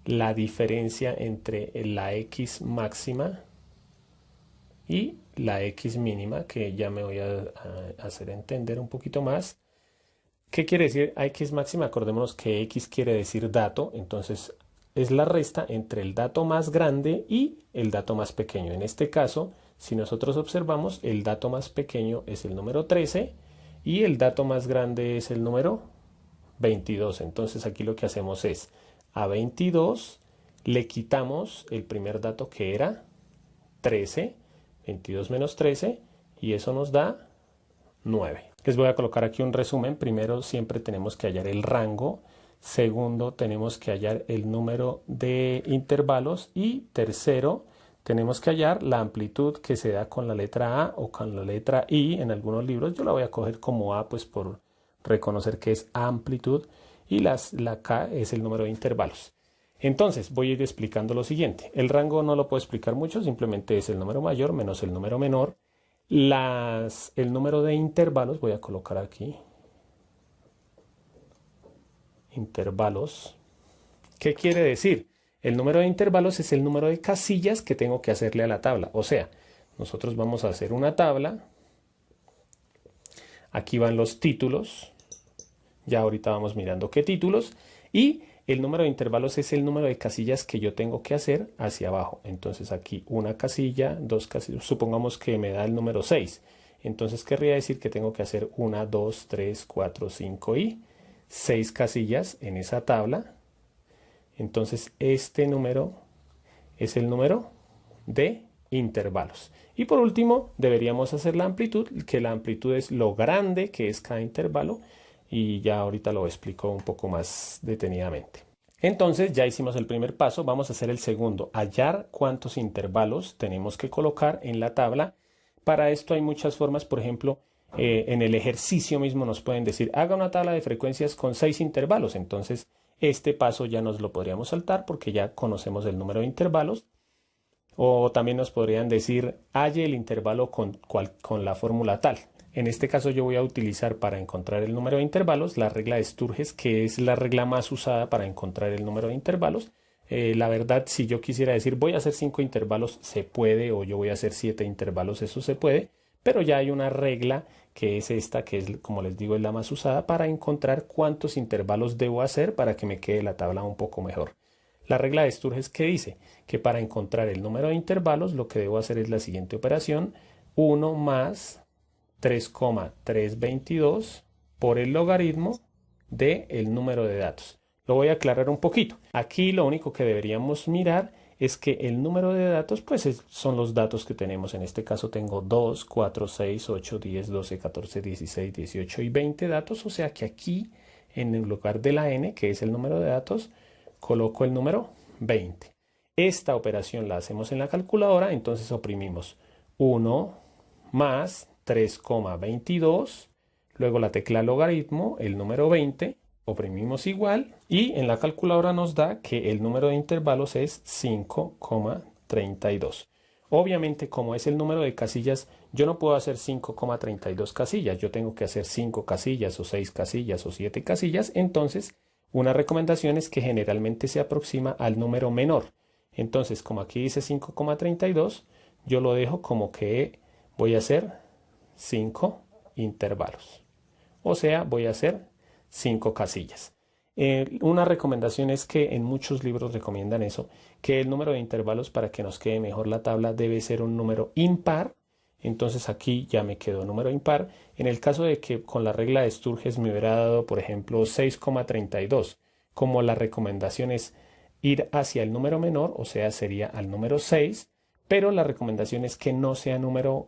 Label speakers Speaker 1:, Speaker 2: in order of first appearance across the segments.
Speaker 1: la diferencia entre la X máxima y la X mínima, que ya me voy a hacer entender un poquito más. ¿Qué quiere decir X máxima? Acordémonos que X quiere decir dato, entonces es la resta entre el dato más grande y el dato más pequeño. En este caso, si nosotros observamos, el dato más pequeño es el número 13 y el dato más grande es el número 22. Entonces aquí lo que hacemos es, a 22 le quitamos el primer dato que era 13, 22 menos 13, y eso nos da 9. Les voy a colocar aquí un resumen. Primero, siempre tenemos que hallar el rango. Segundo, tenemos que hallar el número de intervalos. Y tercero, tenemos que hallar la amplitud que se da con la letra A o con la letra I. En algunos libros yo la voy a coger como A, pues por reconocer que es amplitud. Y la K es el número de intervalos. Entonces, voy a ir explicando lo siguiente. El rango no lo puedo explicar mucho, simplemente es el número mayor menos el número menor. El número de intervalos, voy a colocar aquí intervalos. ¿Qué quiere decir? El número de intervalos es el número de casillas que tengo que hacerle a la tabla. O sea, nosotros vamos a hacer una tabla. Aquí van los títulos. Ya ahorita vamos mirando qué títulos. Y el número de intervalos es el número de casillas que yo tengo que hacer hacia abajo. Entonces aquí una casilla, dos casillas, supongamos que me da el número 6. Entonces querría decir que tengo que hacer 1, 2, 3, 4, 5 y 6 casillas en esa tabla. Entonces este número es el número de intervalos. Y por último deberíamos hacer la amplitud, que la amplitud es lo grande que es cada intervalo. Y ya ahorita lo explico un poco más detenidamente. Entonces ya hicimos el primer paso, vamos a hacer el segundo, hallar cuántos intervalos tenemos que colocar en la tabla. Para esto hay muchas formas, por ejemplo, en el ejercicio mismo nos pueden decir, haga una tabla de frecuencias con 6 intervalos. Entonces este paso ya nos lo podríamos saltar porque ya conocemos el número de intervalos. O también nos podrían decir, halle el intervalo con la fórmula tal. En este caso yo voy a utilizar para encontrar el número de intervalos la regla de Sturges, que es la regla más usada para encontrar el número de intervalos. La verdad, si yo quisiera decir voy a hacer 5 intervalos, se puede, o yo voy a hacer 7 intervalos, eso se puede, pero ya hay una regla que es esta, que es, como les digo, es la más usada para encontrar cuántos intervalos debo hacer para que me quede la tabla un poco mejor. La regla de Sturges, que dice que para encontrar el número de intervalos lo que debo hacer es la siguiente operación: 1 más 3,322 por el logaritmo del número de datos. Lo voy a aclarar un poquito. Aquí lo único que deberíamos mirar es que el número de datos pues son los datos que tenemos. En este caso tengo 2, 4, 6, 8, 10, 12, 14, 16, 18 y 20 datos. O sea que aquí en el lugar de la n, que es el número de datos, coloco el número 20. Esta operación la hacemos en la calculadora, entonces oprimimos 1 más 3,22, luego la tecla logaritmo, el número 20, oprimimos igual y en la calculadora nos da que el número de intervalos es 5,32. Obviamente, como es el número de casillas, yo no puedo hacer 5,32 casillas, yo tengo que hacer 5 casillas o 6 casillas o 7 casillas. Entonces una recomendación es que generalmente se aproxima al número menor. Entonces, como aquí dice 5,32, yo lo dejo como que voy a hacer 5 intervalos. O sea, voy a hacer 5 casillas. Una recomendación es que en muchos libros recomiendan eso, que el número de intervalos para que nos quede mejor la tabla debe ser un número impar. Entonces aquí ya me quedó número impar. En el caso de que con la regla de Sturges me hubiera dado, por ejemplo, 6,32, como la recomendación es ir hacia el número menor, o sea, sería al número 6, pero la recomendación es que no sea número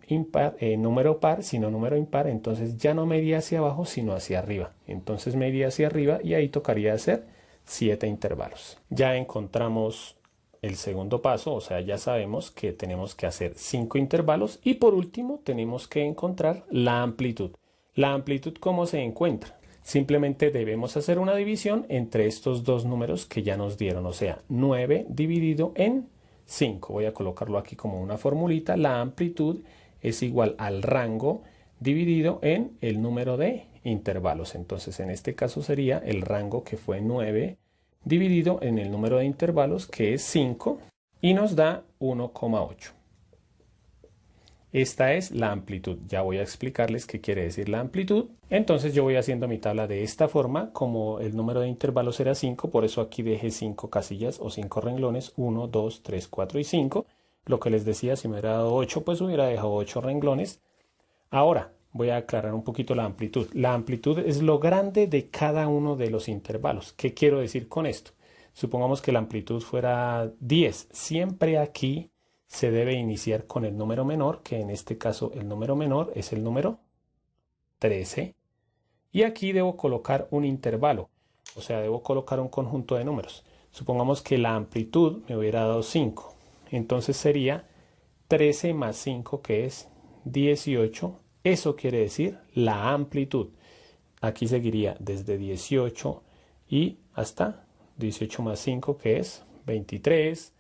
Speaker 1: par, sino número impar. Entonces ya no me iría hacia abajo, sino hacia arriba. Entonces me iría hacia arriba y ahí tocaría hacer 7 intervalos. Ya encontramos el segundo paso, o sea, ya sabemos que tenemos que hacer 5 intervalos y por último tenemos que encontrar la amplitud. La amplitud, ¿cómo se encuentra? Simplemente debemos hacer una división entre estos dos números que ya nos dieron, o sea, 9 dividido en 5. Voy a colocarlo aquí como una formulita. La amplitud es igual al rango dividido en el número de intervalos. Entonces en este caso sería el rango, que fue 9 dividido en el número de intervalos, que es 5, y nos da 1,8. Esta es la amplitud. Ya voy a explicarles qué quiere decir la amplitud. Entonces yo voy haciendo mi tabla de esta forma. Como el número de intervalos era 5, por eso aquí dejé 5 casillas o 5 renglones. 1, 2, 3, 4 y 5. Lo que les decía, si me hubiera dado 8, pues hubiera dejado 8 renglones. Ahora voy a aclarar un poquito la amplitud. La amplitud es lo grande de cada uno de los intervalos. ¿Qué quiero decir con esto? Supongamos que la amplitud fuera 10. Siempre aquí se debe iniciar con el número menor, que en este caso el número menor es el número 13. Y aquí debo colocar un intervalo, o sea, debo colocar un conjunto de números. Supongamos que la amplitud me hubiera dado 5. Entonces sería 13 más 5, que es 18. Eso quiere decir la amplitud. Aquí seguiría desde 18 y hasta 18 más 5, que es 23.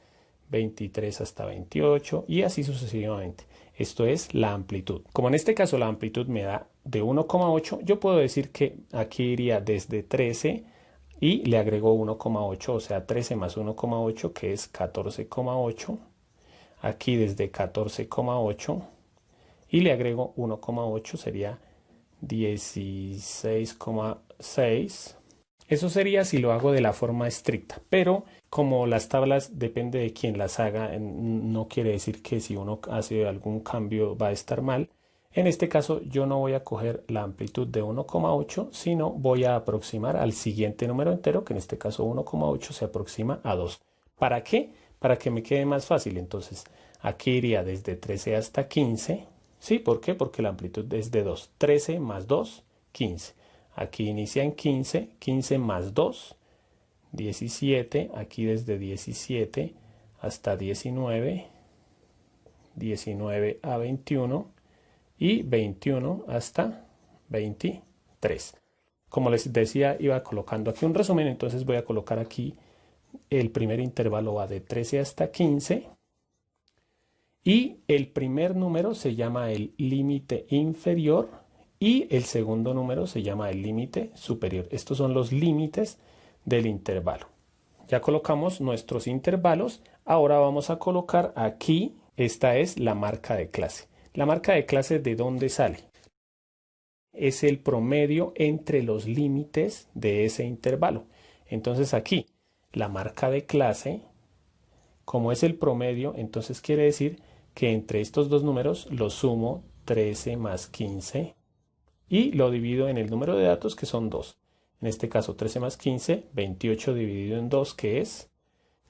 Speaker 1: 23 hasta 28 y así sucesivamente. Esto es la amplitud. Como en este caso la amplitud me da de 1,8, yo puedo decir que aquí iría desde 13 y le agrego 1,8, o sea 13 más 1,8, que es 14,8. Aquí desde 14,8 y le agrego 1,8, sería 16,6. Eso sería si lo hago de la forma estricta, pero como las tablas depende de quién las haga, no quiere decir que si uno hace algún cambio va a estar mal. En este caso yo no voy a coger la amplitud de 1,8, sino voy a aproximar al siguiente número entero, que en este caso 1,8 se aproxima a 2. ¿Para qué? Para que me quede más fácil. Entonces aquí iría desde 13 hasta 15. ¿Sí? ¿Por qué? Porque la amplitud es de 2. 13 más 2, 15. Aquí inicia en 15, 15 más 2, 17, aquí desde 17 hasta 19, 19 a 21 y 21 hasta 23. Como les decía, iba colocando aquí un resumen, entonces voy a colocar aquí el primer intervalo va de 13 hasta 15 y el primer número se llama el límite inferior y el segundo número se llama el límite superior. Estos son los límites del intervalo. Ya colocamos nuestros intervalos. Ahora vamos a colocar aquí, esta es la marca de clase. La marca de clase, ¿de dónde sale? Es el promedio entre los límites de ese intervalo. Entonces aquí, la marca de clase, como es el promedio, entonces quiere decir que entre estos dos números los sumo 13 más 15 y lo divido en el número de datos, que son 2. En este caso 13 más 15, 28 dividido en 2, que es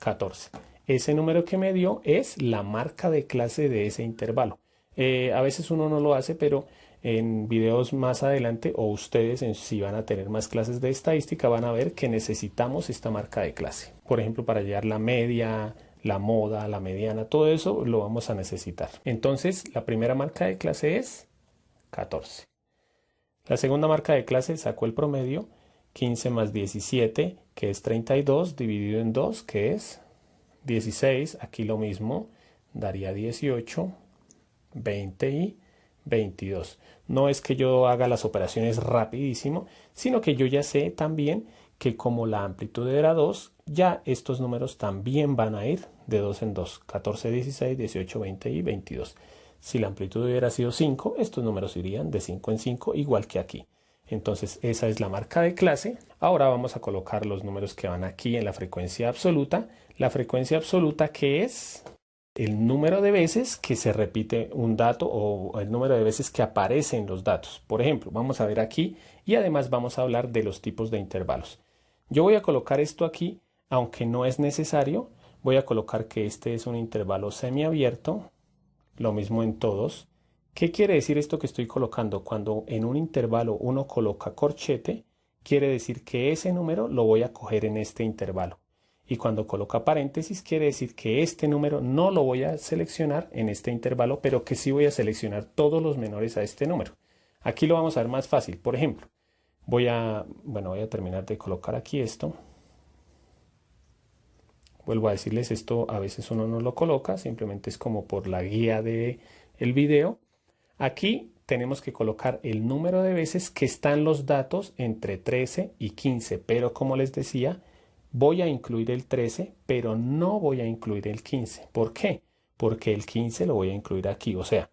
Speaker 1: 14. Ese número que me dio es la marca de clase de ese intervalo. A veces uno no lo hace, pero en videos más adelante o ustedes si van a tener más clases de estadística van a ver que necesitamos esta marca de clase. Por ejemplo, para hallar la media, la moda, la mediana, todo eso lo vamos a necesitar. Entonces, la primera marca de clase es 14. La segunda marca de clase sacó el promedio, 15 más 17, que es 32, dividido en 2, que es 16. Aquí lo mismo, daría 18, 20 y 22. No es que yo haga las operaciones rapidísimo, sino que yo ya sé también que como la amplitud era 2, ya estos números también van a ir de 2 en 2. 14, 16, 18, 20 y 22. Si la amplitud hubiera sido 5, estos números irían de 5 en 5, igual que aquí. Entonces esa es la marca de clase. Ahora vamos a colocar los números que van aquí en la frecuencia absoluta. La frecuencia absoluta, que es el número de veces que se repite un dato o el número de veces que aparecen los datos. Por ejemplo, vamos a ver aquí y además vamos a hablar de los tipos de intervalos. Yo voy a colocar esto aquí, aunque no es necesario. Voy a colocar que este es un intervalo semiabierto. Lo mismo en todos. ¿Qué quiere decir esto que estoy colocando? Cuando en un intervalo uno coloca corchete, quiere decir que ese número lo voy a coger en este intervalo. Y cuando coloca paréntesis, quiere decir que este número no lo voy a seleccionar en este intervalo, pero que sí voy a seleccionar todos los menores a este número. Aquí lo vamos a ver más fácil. Por ejemplo, voy a terminar de colocar aquí esto. Vuelvo a decirles, esto a veces uno no lo coloca, simplemente es como por la guía del video. Aquí tenemos que colocar el número de veces que están los datos entre 13 y 15, pero como les decía, voy a incluir el 13, pero no voy a incluir el 15. ¿Por qué? Porque el 15 lo voy a incluir aquí, o sea,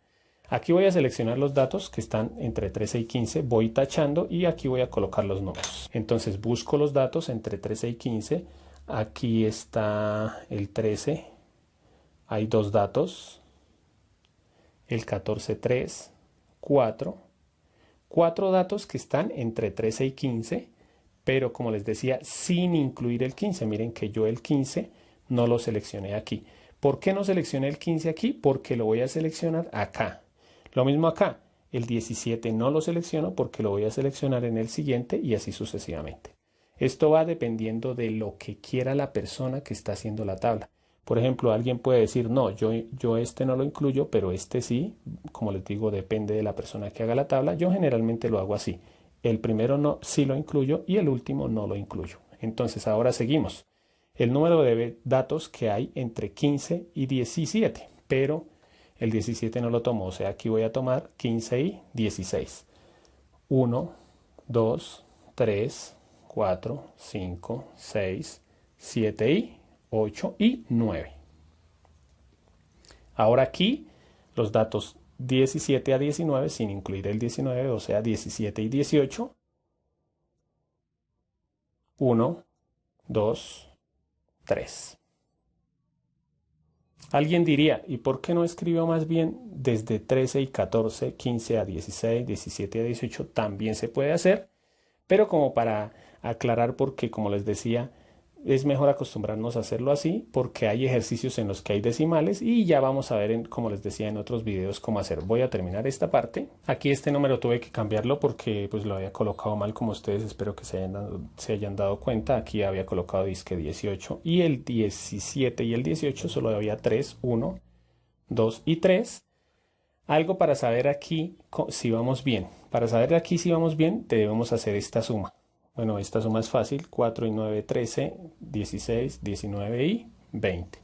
Speaker 1: aquí voy a seleccionar los datos que están entre 13 y 15, voy tachando y aquí voy a colocar los números. Entonces busco los datos entre 13 y 15, aquí está el 13, hay dos datos, el 14, 3, 4, 4 datos que están entre 13 y 15, pero como les decía, sin incluir el 15. Miren que yo el 15 no lo seleccioné aquí. ¿Por qué no seleccioné el 15 aquí? Porque lo voy a seleccionar acá. Lo mismo acá, el 17 no lo selecciono porque lo voy a seleccionar en el siguiente y así sucesivamente. Esto va dependiendo de lo que quiera la persona que está haciendo la tabla. Por ejemplo, alguien puede decir, no, yo este no lo incluyo, pero este sí. Como les digo, depende de la persona que haga la tabla. Yo generalmente lo hago así. El primero no, sí lo incluyo y el último no lo incluyo. Entonces ahora seguimos. El número de datos que hay entre 15 y 17, pero el 17 no lo tomo, o sea, aquí voy a tomar 15 y 16. 1, 2, 3, 4, 5, 6, 7 y 8 y 9. Ahora aquí los datos 17 a 19 sin incluir el 19, o sea, 17 y 18. 1, 2, 3. Alguien diría, ¿y por qué no escribió más bien desde 13 y 14, 15 a 16, 17 a 18? También se puede hacer, pero como para aclarar, porque como les decía, es mejor acostumbrarnos a hacerlo así, porque hay ejercicios en los que hay decimales y ya vamos a ver, como les decía en otros videos, cómo hacer. Voy a terminar esta parte. Aquí este número tuve que cambiarlo porque pues lo había colocado mal, como ustedes espero que se hayan dado cuenta. Aquí había colocado disque 18 y el 17 y el 18 solo había 3, 1, 2 y 3. Algo para saber aquí si vamos bien. Para saber aquí si vamos bien, debemos hacer esta suma. Bueno, esta suma es fácil, 4 y 9, 13, 16, 19 y 20.